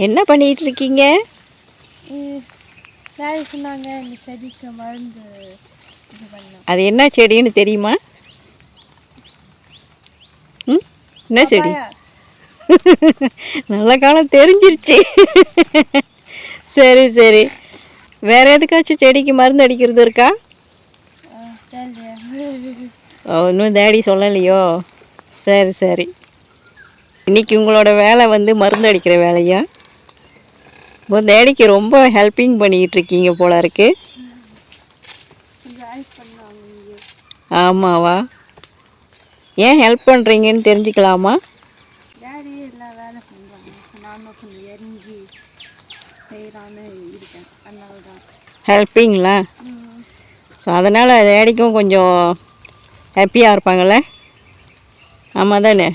என்ன பண்ணிட்டு இருக்கீங்க? சொன்னாங்க இந்த செடிக்கு மருந்து இது பண்ணலாம். அது என்ன செடின்னு தெரியுமா? என்ன செடி? நல்ல காலம் தெரிஞ்சிருச்சு. சரி சரி. வேற எதுக்காச்சும் செடிக்கு மருந்து அடிக்கிறது இருக்கா? இன்னும் டேடி சொல்லலையோ? சரி சரி. இன்னைக்கு உங்களோட வேலை வந்து மருந்து அடிக்கிற வேலையா? உங்கள் டேடிக்கு ரொம்ப ஹெல்ப்பிங் பண்ணிக்கிட்டு இருக்கீங்க போல இருக்கு. ஆமாவா? ஏன் ஹெல்ப் பண்ணுறீங்கன்னு தெரிஞ்சுக்கலாமா? டேடி எல்லாம் வேலை பண்ணுறாங்க, நானும் கொஞ்சம் இறங்கி செய்யலான்னு இருக்கேன், அதனால தான். ஹெல்ப்பிங்களா? ஸோ அதனால் டேடிக்கும் கொஞ்சம் ஹாப்பியாக இருப்பாங்கள்ல? ஆமாம் தானே?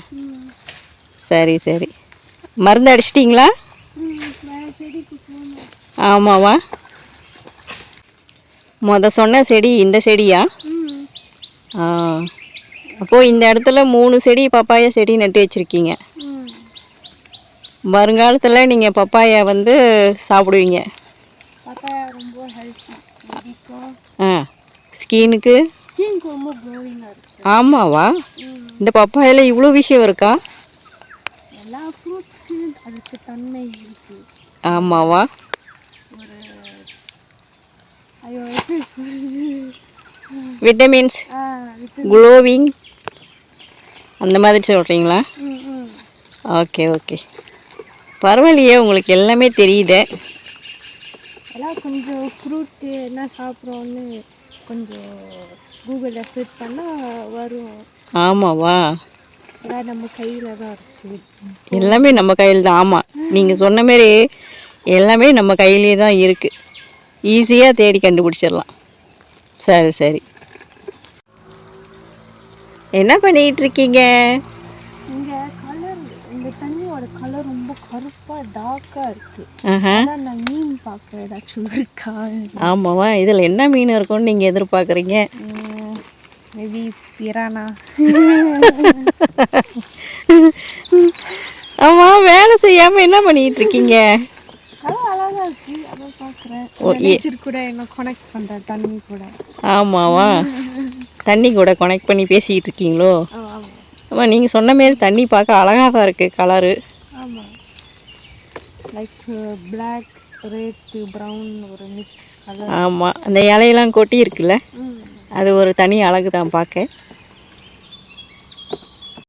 சரி சரி. மருந்து அடிச்சிட்டிங்களா? ஆமாவா? சொன்ன செடி இந்த செடியா? அப்போது இந்த இடத்துல 3 செடி பப்பாயா செடி நட்டு வச்சுருக்கீங்க. வருங்காலத்தில் நீங்கள் பப்பாயா வந்து சாப்பிடுவீங்க. பப்பாயா ரொம்ப ஹெல்த்தி. ஸ்கின்னுக்கு ரொம்ப க்ளோவிங்காக இருக்குது. ஆமாவா? இந்த பப்பாயில் இவ்வளோ விஷயம் இருக்கா? எல்லா ஃப்ரூட்ஸு அதுக்கு தன்மை இருக்குது. ஆமாவா? ஒரு விட்டமின்ஸ், க்ளோவிங் அந்த மாதிரி சொல்கிறீங்களா? Okay okay. பரவாயில்லையே, உங்களுக்கு எல்லாமே தெரியுதே. எல்லாம் கொஞ்சம் ஃப்ரூட்டு என்ன சாப்பிட்றோன்னு கொஞ்சம் கூகுளில் சர்ச் பண்ணால் வரும். ஆமாவா? நம்ம கையில் தான் இருக்குது. எல்லாமே நம்ம கையில் தான். ஆமாம், நீங்கள் சொன்ன மாரி எல்லாமே நம்ம கையிலே தான் இருக்குது. ஈஸியாக தேடி கண்டுபிடிச்சிடலாம். சரி சரி. என்ன பண்ணிகிட்டு இருக்கீங்க? இங்கே கலர், இந்த தண்ணியோட கலர் ரொம்ப கருப்பாக டார்க்காக இருக்குது. அதான் நான் மீன் பார்க்க ஏதாச்சும் இருக்கா? ஆமாவா? இதில் என்ன மீன் இருக்கும்னு நீங்கள் எதிர்பார்க்குறீங்க? மேபி பிரானா. ஆமாம், வேலை செய்யாமல் என்ன பண்ணிகிட்டு இருக்கீங்க? அதான் அழகாக இருக்குது, அதான் பார்க்குறேன். கூட என்ன கனெக்ட் பண்ணுறேன் தண்ணி கூட. ஆமாவா? தண்ணி கூட கனெக்ட் பண்ணி பேசிக்கிட்டு இருக்கீங்களோ? ஆமாம், நீங்கள் சொன்ன மாரி தண்ணி பார்க்க அழகாக தான் இருக்குது கலரு. ஆமாம், லைக் பிளாக், ரெட், ப்ரௌன் ஒரு மிக்ஸ் கலர். ஆமாம், அந்த இலையெல்லாம் கொட்டி இருக்குல்ல, அது ஒரு தனி அழகு தான் பார்க்க.